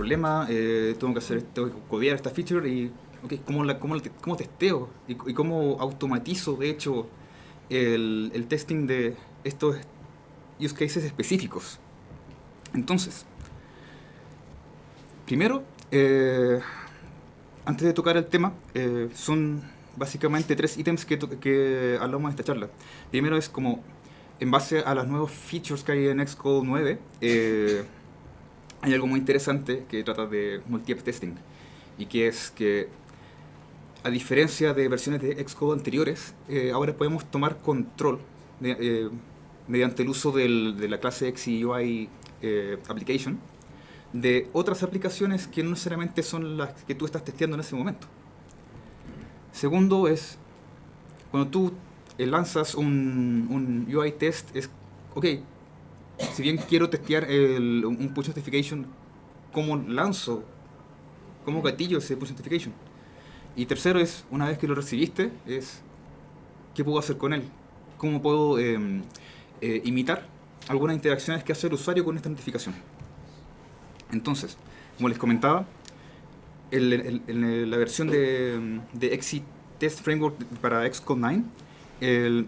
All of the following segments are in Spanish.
problema, tengo que codear esta feature y okay, ¿cómo testeo y cómo automatizo de hecho el testing de estos use cases específicos. Entonces, primero, antes de tocar el tema, son básicamente 3 ítems que hablamos en esta charla. Primero es como, en base a los nuevos features que hay en Xcode 9, hay algo muy interesante que trata de multi-app testing. Y que es que, a diferencia de versiones de Xcode anteriores, ahora podemos tomar control mediante el uso de la clase XUI application de otras aplicaciones que no necesariamente son las que tú estás testeando en ese momento. Segundo es, cuando tú lanzas un UI test, es, ok, si bien quiero testear un push notification, ¿cómo lanzo? ¿Cómo gatillo ese push notification? Y tercero es, una vez que lo recibiste, es, ¿qué puedo hacer con él? ¿Cómo puedo imitar algunas interacciones que hace el usuario con esta notificación? Entonces, como les comentaba, en la versión de XC Test Framework para Xcode 9,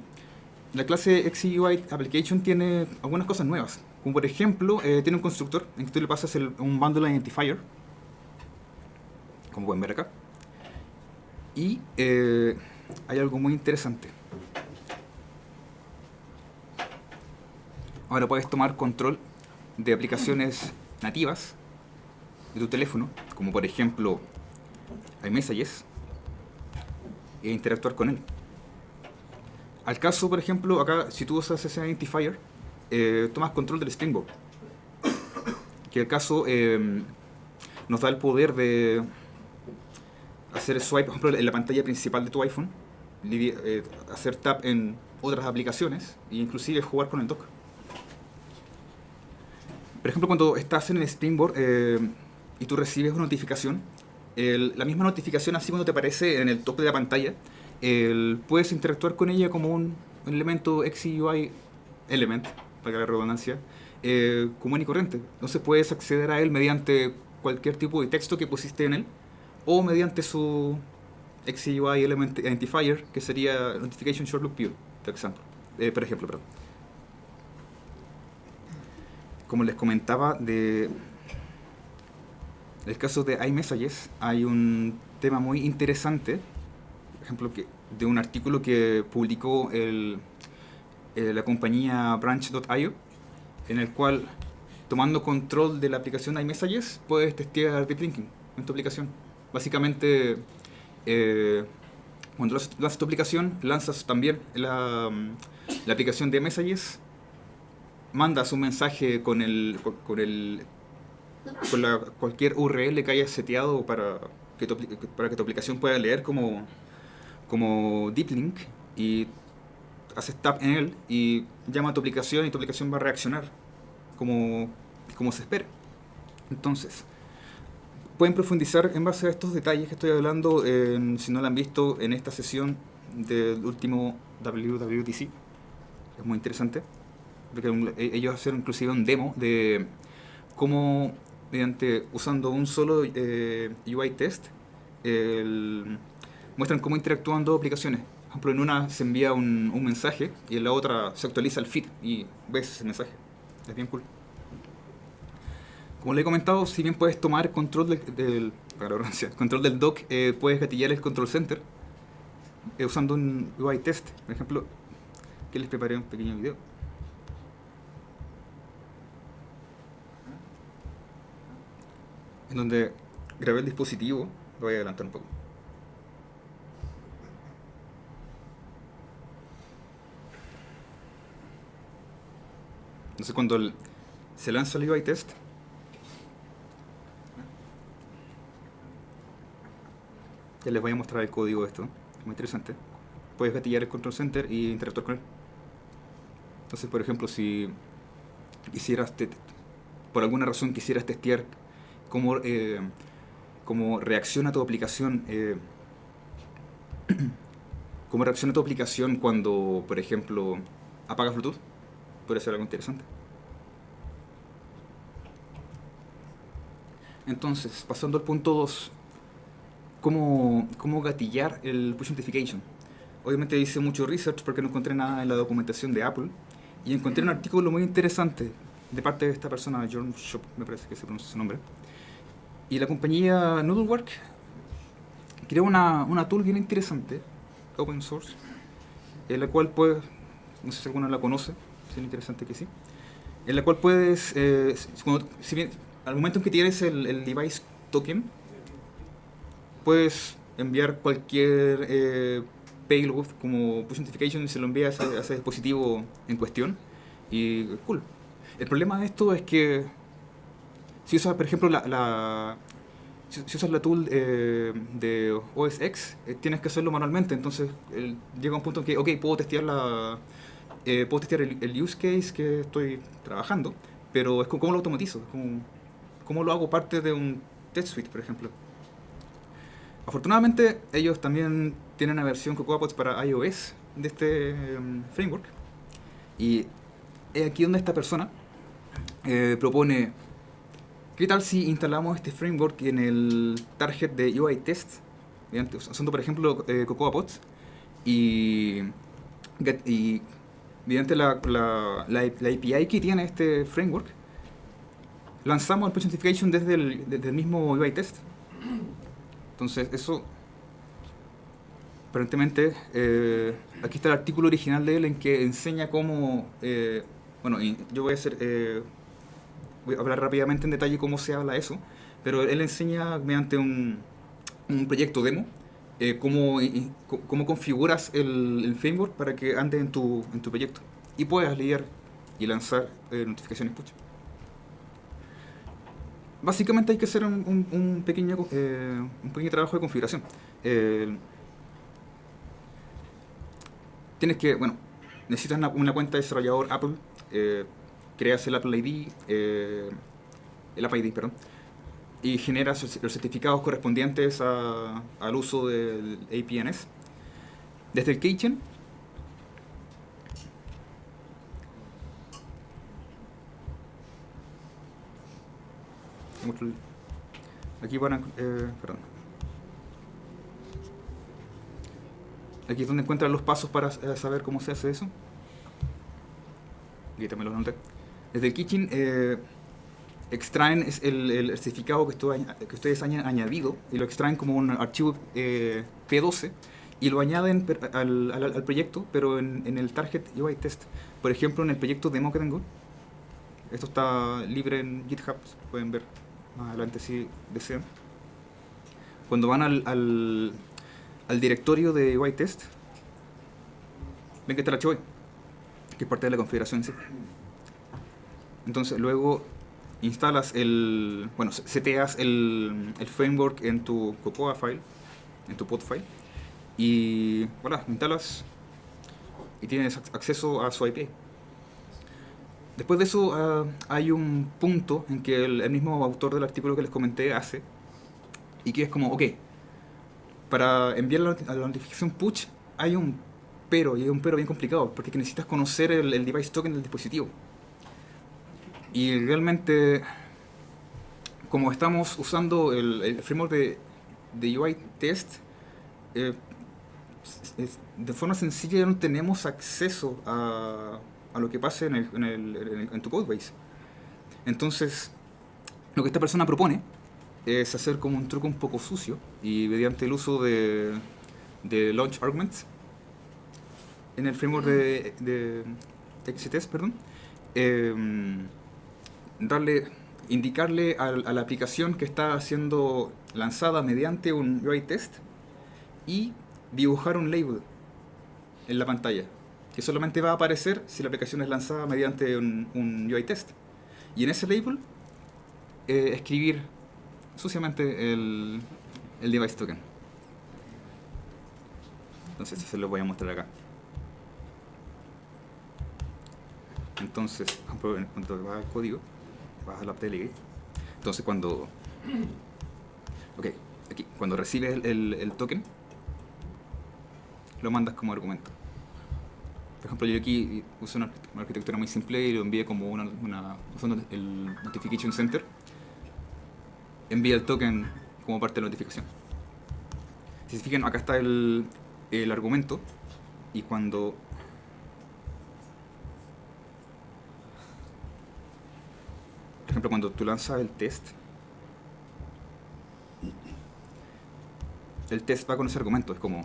la clase XUI Application tiene algunas cosas nuevas. Como por ejemplo, tiene un constructor en que tú le pasas un bundle identifier, como pueden ver acá. Y hay algo muy interesante. Ahora puedes tomar control de aplicaciones nativas de tu teléfono, como por ejemplo iMessages, e interactuar con él. Al caso, por ejemplo, acá, si tú usas ese identifier, tomas control del Springboard. Que el caso nos da el poder de hacer swipe, por ejemplo, en la pantalla principal de tu iPhone, hacer tap en otras aplicaciones e inclusive jugar con el dock. Por ejemplo, cuando estás en el Springboard y tú recibes una notificación, la misma notificación, así cuando te aparece en el tope de la pantalla, puedes interactuar con ella como un elemento XUI element, para la redundancia, común y corriente. Entonces puedes acceder a él mediante cualquier tipo de texto que pusiste en él, o mediante su XUI element identifier, que sería Notification Short Loop View, por ejemplo. Perdón. Como les comentaba, el caso de iMessages, hay un tema muy interesante, por ejemplo, de un artículo que publicó la compañía Branch.io, en el cual, tomando control de la aplicación iMessages, puedes testear deep linking en tu aplicación. Básicamente, cuando lanzas tu aplicación, lanzas también la aplicación de Messages, mandas un mensaje con cualquier URL que hayas seteado para que tu aplicación pueda leer como deep link, y haces tap en él y llama a tu aplicación y tu aplicación va a reaccionar como se espera. Entonces, pueden profundizar en base a estos detalles que estoy hablando, si no lo han visto, en esta sesión del último WWDC. Es muy interesante, porque ellos hicieron inclusive un demo de cómo, usando un solo UI test, muestran cómo interactúan dos aplicaciones. Por ejemplo, en una se envía un mensaje y en la otra se actualiza el feed y ves ese mensaje. Es bien cool. Como le he comentado, si bien puedes tomar control control del dock, puedes gatillar el control center usando un UI test. Por ejemplo, que les preparé un pequeño video. En donde grabé el dispositivo. Lo voy a adelantar un poco. Entonces, cuando se lanza el UI test, ya les voy a mostrar el código de esto. Es muy interesante. Puedes gatillar el control center y interactuar con él. Entonces, por ejemplo, si quisieras, por alguna razón quisieras testear cómo reacciona tu aplicación, cómo reacciona tu aplicación cuando, por ejemplo, apagas Bluetooth, puede ser algo interesante. Entonces, pasando al punto 2, ¿cómo gatillar el push notification? Obviamente hice mucho research porque no encontré nada en la documentación de Apple y encontré un artículo muy interesante de parte de esta persona, John Shop, me parece que se pronuncia su nombre. Y la compañía Noodlework creó una tool bien interesante, open source, en la cual puedes, no sé si alguno la conoce, si es interesante que sí, en la cual puedes, si bien, al momento en que tienes el device token, puedes enviar cualquier payload como push notification y se lo envía a ese dispositivo en cuestión. Y cool. El problema de esto es que si usas, por ejemplo, si usas la tool de OS X, tienes que hacerlo manualmente. Entonces llega un punto en que, ok, puedo testear el use case que estoy trabajando, pero es como, ¿cómo lo automatizo? ¿Cómo lo hago parte de un test suite, por ejemplo? Afortunadamente, ellos también tienen una versión CocoaPods para iOS de este framework. Y es aquí donde esta persona propone, ¿qué tal si instalamos este framework en el target de UI test? Usando, por ejemplo, CocoaPods. Y mediante la API que tiene este framework, lanzamos el push notification desde el mismo UI test. Entonces, eso, aparentemente, aquí está el artículo original de él en que enseña cómo, bueno, y yo voy a hablar rápidamente en detalle cómo se habla eso, pero él enseña mediante un proyecto demo cómo configuras el framework para que ande en tu proyecto y puedas leer y lanzar notificaciones push. Básicamente hay que hacer un pequeño trabajo de configuración. Eh, bueno, necesitas una cuenta de desarrollador Apple, creas el Apple ID, el App ID, perdón, y generas los certificados correspondientes al uso del APNS. Desde el Keychain, aquí perdón. Aquí es donde encuentran los pasos para saber cómo se hace eso. Aquí también los noté. Desde el Keychain extraen el certificado que ustedes han añadido y lo extraen como un archivo P12 y lo añaden al proyecto, pero en el target UI test. Por ejemplo, en el proyecto demo que tengo, esto está libre en GitHub, pueden ver más adelante si desean. Cuando van al directorio de UI test, ven que está el archivo, que es parte de la configuración en sí. Entonces luego instalas seteas el framework en tu Cocoa file, en tu pod file, y voilà, lo instalas y tienes acceso a su API. Después de eso hay un punto en que el mismo autor del artículo que les comenté hace, y que es como, ok, para enviar la notificación push hay un pero, y hay un pero bien complicado, porque necesitas conocer el device token del dispositivo. Y realmente, como estamos usando el framework de UI test, de forma sencilla no tenemos acceso a lo que pase en tu codebase. Entonces, lo que esta persona propone es hacer como un truco un poco sucio y mediante el uso de launch arguments en el framework de XTest, perdón, indicarle a la aplicación que está siendo lanzada mediante un UI test y dibujar un label en la pantalla que solamente va a aparecer si la aplicación es lanzada mediante un UI test. Y en ese label escribir suciamente el device token. Entonces se lo voy a mostrar acá. Entonces, cuando vas al código, vas a la delegate. Entonces cuando cuando recibes el token, lo mandas como argumento. Por ejemplo, yo aquí uso una arquitectura muy simple y lo envié como usando el Notification Center. envía el token como parte de la notificación. Si se fijan, acá está el argumento, y cuando por ejemplo, cuando tú lanzas el test va con ese argumento. Es como,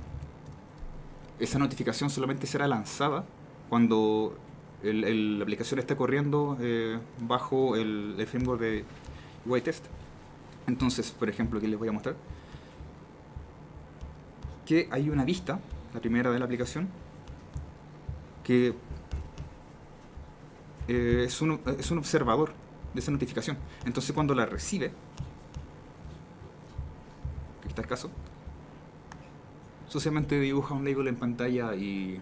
esa notificación solamente será lanzada cuando la aplicación está corriendo bajo el framework de UI test. Entonces, por ejemplo, aquí les voy a mostrar que hay una vista, la primera de la aplicación, que es un observador de esa notificación. Entonces, cuando la recibe, que está el caso, sucesivamente dibuja un label en pantalla y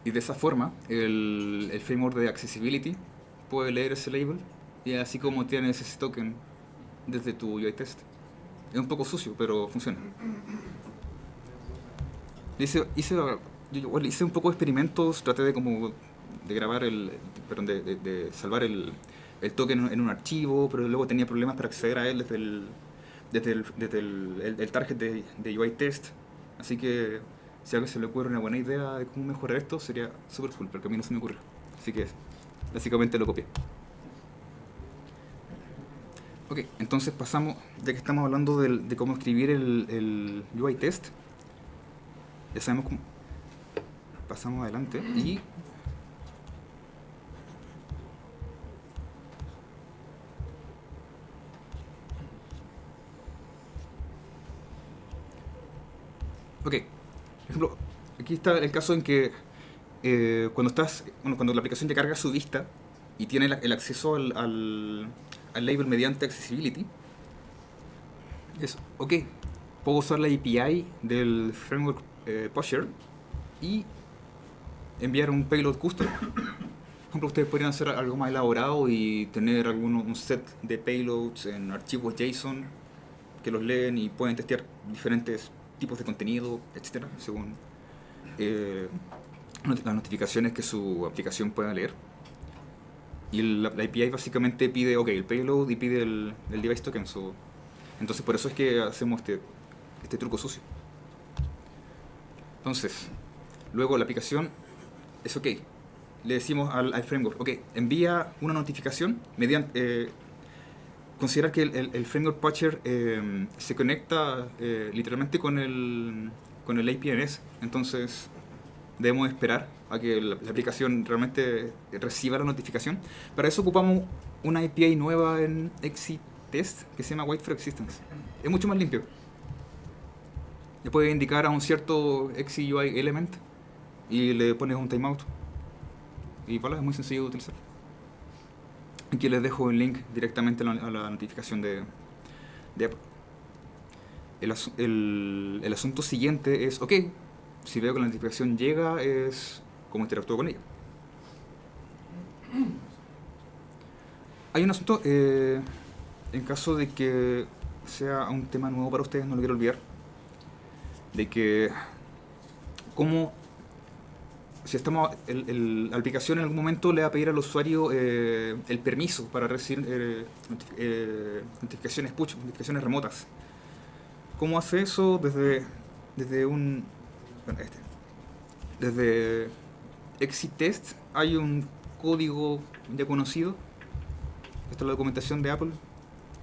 de esa forma el framework de accessibility puede leer ese label, y así como tienes ese token desde tu UI test. Es un poco sucio, pero funciona. Yo igual hice un poco de experimentos, traté de grabar de salvar el token en un archivo, pero luego tenía problemas para acceder a él desde el target de UI test. Así que si a alguien se le ocurre una buena idea de cómo mejorar esto, sería súper cool, porque a mí no se me ocurre. Así que básicamente lo copié. Ok, entonces pasamos, ya que estamos hablando de cómo escribir el UI test, ya sabemos cómo. Pasamos adelante y ok, por ejemplo, aquí está el caso en que cuando la aplicación ya carga su vista y tiene el acceso al label mediante accessibility, es ok, puedo usar la API del framework Pusher y enviar un payload custom. Por ejemplo, ustedes podrían hacer algo más elaborado y tener un set de payloads en archivos JSON que los leen y pueden testear diferentes tipos de contenido, etcétera, según las notificaciones que su aplicación pueda leer. Y la API básicamente pide, ok, el payload y pide el device token. Entonces por eso es que hacemos este truco sucio. Entonces, luego la aplicación es ok. Le decimos al framework, ok, envía una notificación mediante... considerar que el framework Patcher se conecta literalmente con el APNS. Entonces debemos esperar a que la aplicación realmente reciba la notificación. Para eso ocupamos una API nueva en XCTest que se llama Wait for Existence. Es mucho más limpio. Le puedes indicar a un cierto XUI element y le pones un timeout. Y voilà, es muy sencillo de utilizar. Aquí les dejo el link directamente a la notificación de Apple. El asunto siguiente es, ok, si veo que la notificación llega, es cómo interactúo con ella. Hay un asunto, en caso de que sea un tema nuevo para ustedes, no lo quiero olvidar, de que cómo, si la aplicación en algún momento le va a pedir al usuario el permiso para recibir notificaciones push, notificaciones remotas. ¿Cómo hace eso? Desde XCTest hay un código ya conocido. Esta es la documentación de Apple.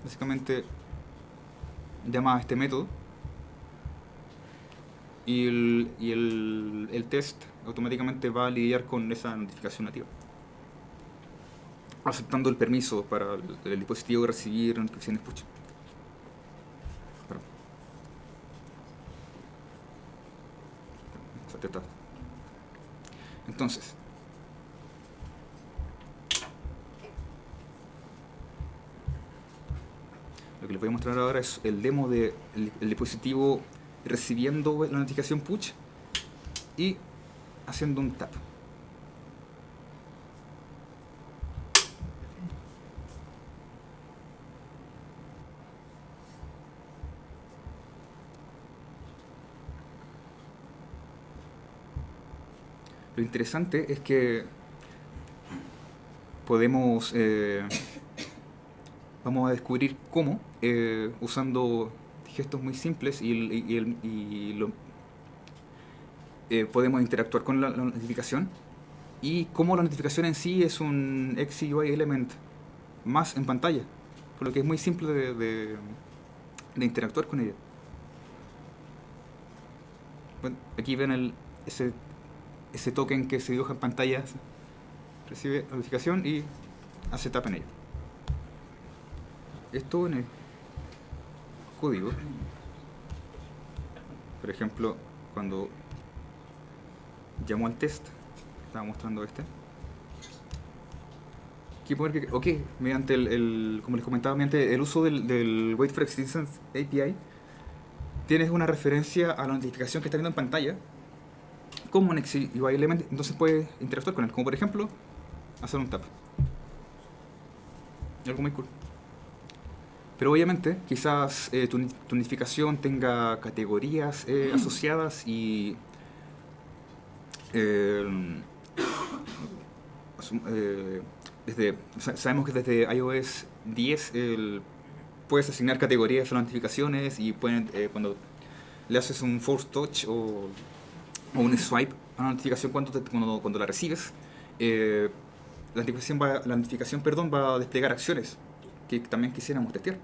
Básicamente llama a este método y el test automáticamente va a lidiar con esa notificación nativa, aceptando el permiso para el dispositivo de recibir notificaciones push. Entonces, lo que les voy a mostrar ahora es el demo del dispositivo recibiendo la notificación push y haciendo un tap. Lo interesante es que podemos vamos a descubrir cómo, usando gestos muy simples podemos interactuar con la notificación, y cómo la notificación en sí es un XUI element más en pantalla, por lo que es muy simple de interactuar con ella. Bueno, aquí ven ese token que se dibuja en pantalla, recibe notificación y hace tap en ella. Esto en el código, por ejemplo, cuando llamo al test, estaba mostrando aquí poner que, ok, mediante como les comentaba, mediante el uso del Wait for Existence API, tienes una referencia a la notificación que está viendo en pantalla como un XUI element, entonces puedes interactuar con él, como por ejemplo hacer un tap. Algo muy cool. Pero obviamente, quizás tu notificación tenga categorías asociadas y eh, sabemos que desde iOS 10 puedes asignar categorías a las notificaciones, y cuando le haces un force touch o un swipe a una notificación cuando la recibes, eh, la notificación, perdón, va a desplegar acciones que también quisiéramos testear.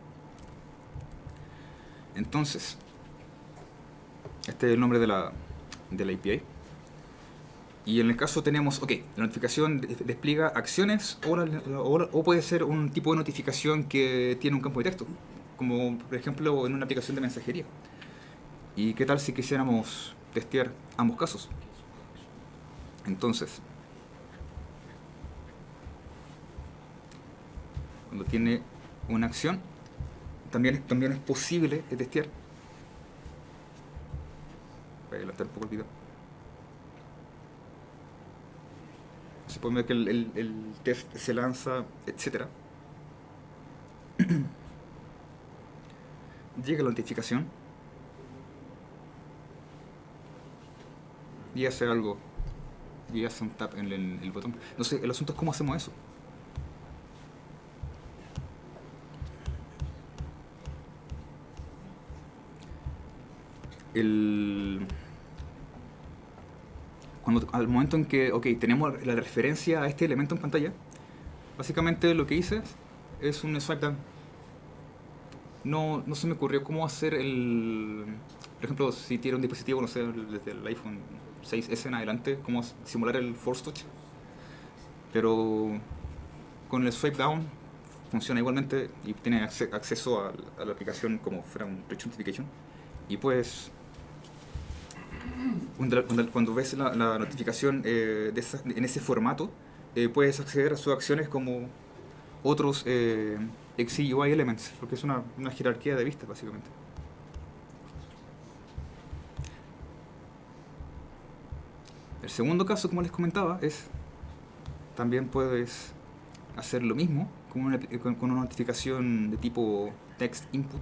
Entonces, este es el nombre de la API. Y en el caso tenemos, ok, la notificación despliega acciones, o puede ser un tipo de notificación que tiene un campo de texto, como por ejemplo en una aplicación de mensajería. ¿Y qué tal si quisiéramos testear ambos casos? Entonces, cuando tiene una acción, también es posible testear. Voy a adelantar un poco el video. Se puede ver que el test se lanza, etc. Llega la notificación y hace algo, y hace un tap en el botón. No sé, el asunto es cómo hacemos eso. Al momento en que, ok, tenemos la referencia a este elemento en pantalla, básicamente lo que hice es un swipe down. No se me ocurrió cómo hacer por ejemplo, si tiene un dispositivo, no sé, desde el iPhone 6S en adelante, cómo simular el force touch. Pero con el swipe down funciona igualmente, y tiene acceso a la aplicación como fuera un push notification. Y pues, cuando ves la notificación en ese formato, puedes acceder a sus acciones como otros XUI elements, porque es una jerarquía de vistas, básicamente. El segundo caso, como les comentaba, también puedes hacer lo mismo con una notificación de tipo text input.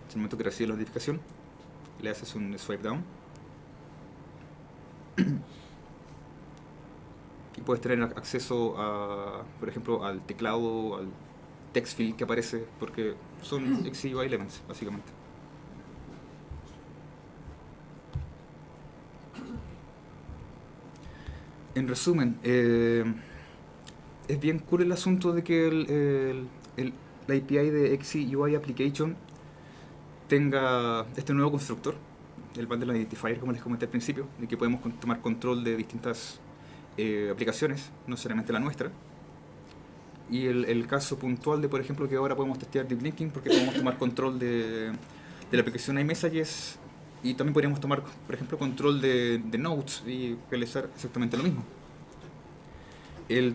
En el momento que recibes la notificación, le haces un swipe down y puedes tener acceso por ejemplo, al teclado, al text field que aparece, porque son XUI elements, básicamente. En resumen, es bien cool el asunto de que la API de XUI Application tenga este nuevo constructor, el Bundle Identifier, como les comenté al principio, de que podemos tomar control de distintas aplicaciones, no necesariamente la nuestra. Y el caso puntual de, por ejemplo, que ahora podemos testear Deep Linking porque podemos tomar control de la aplicación iMessages, y también podríamos tomar, por ejemplo, control de Notes y realizar exactamente lo mismo. El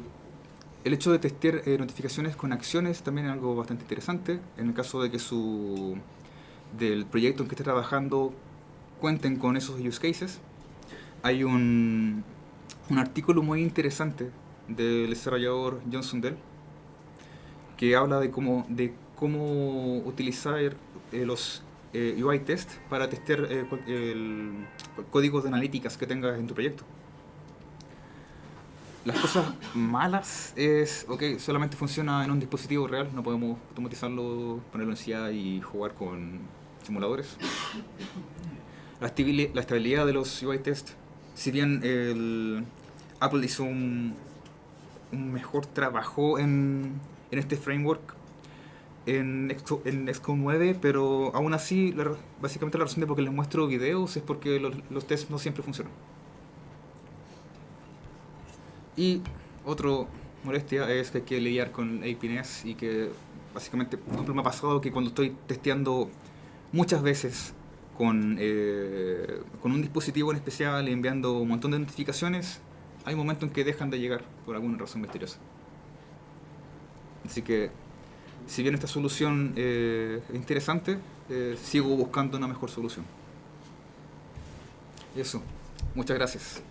hecho de testear notificaciones con acciones también es algo bastante interesante. En el caso de que del proyecto en que esté trabajando cuenten con esos use cases, hay un artículo muy interesante del desarrollador John Sundell que habla de cómo utilizar UI test para testear códigos de analíticas que tengas en tu proyecto. Las cosas malas es, ok, solamente funciona en un dispositivo real, no podemos automatizarlo, ponerlo en CIA y jugar con simuladores. La estabilidad de los UI test, si bien Apple hizo un mejor trabajo en este framework en Xcode 9, pero aún así, básicamente la razón de por qué les muestro videos es porque los tests no siempre funcionan. Y otra molestia es que hay que lidiar con APNS y que básicamente, por ejemplo, me ha pasado que cuando estoy testeando muchas veces con un dispositivo en especial y enviando un montón de notificaciones, hay momentos en que dejan de llegar por alguna razón misteriosa. Así que, si bien esta solución es interesante, sigo buscando una mejor solución. Eso, muchas gracias.